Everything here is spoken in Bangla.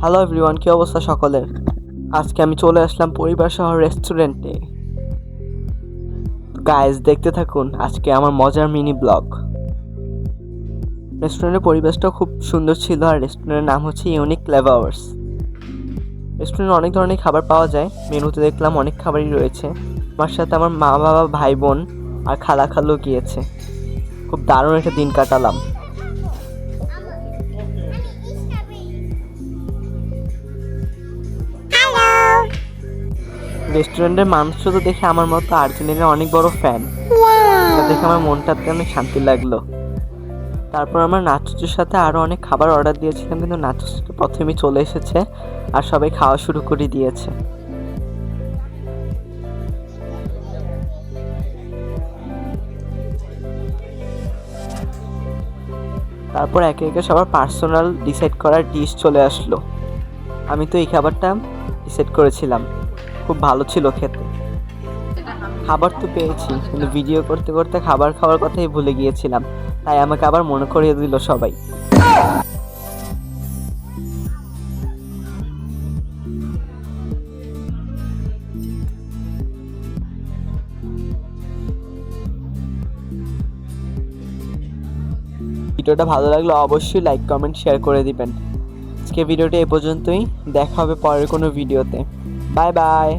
হ্যালো এভরিওয়ান, কি অবস্থা সকলের? আজকে আমি চলে আসলাম পরিবার সহ রেস্টুরেন্টে। গাইজ দেখতে থাকুন আজকে আমার মজার মিনি ব্লগ। রেস্টুরেন্টের পরিবেশটা খুব সুন্দর ছিল, আর রেস্টুরেন্টের নাম হচ্ছে ইউনিক ফ্লেভার্স। রেস্টুরেন্টে অনেক ধরনের খাবার পাওয়া যায়। মেনুতে দেখলাম অনেক খাবারই রয়েছে। আমার সাথে আমার মা বাবা, ভাই বোন আর খালা খালু গিয়েছে। খুব দারুণ একটা দিন কাটালাম। রেস্টুরেন্টের মানুষ তো দেখে আমার মতো আর্জেন্টিনার অনেক বড় ফ্যান। এটা দেখে আমার মনটাতে অনেক শান্তি লাগলো। তারপর আমরা নাচুচুর সাথে আরও অনেক খাবার অর্ডার দিয়েছিলাম, কিন্তু নাচুচুটা প্রথমেই চলে এসেছে আর সবাই খাওয়া শুরু করে দিয়েছে। তারপর একে একে সবার পার্সোনাল ডিসাইড করার ডিশ চলে আসলো। আমি তো এই খাবারটা ডিসাইড করেছিলাম, খুব ভালো ছিল খেতে। খাবার তো পেয়েছি, কিন্তু ভিডিও করতে করতে খাবার খাওয়ার কথাই ভুলে গিয়েছিলাম, তাই আমাকে আবার মনে করিয়ে দিল সবাই। ভিডিওটা ভালো লাগলে অবশ্যই লাইক, কমেন্ট, শেয়ার করে দিবেন। আজকে ভিডিওটি এই পর্যন্তই। দেখা হবে পরের কোনো ভিডিওতে। Bye bye.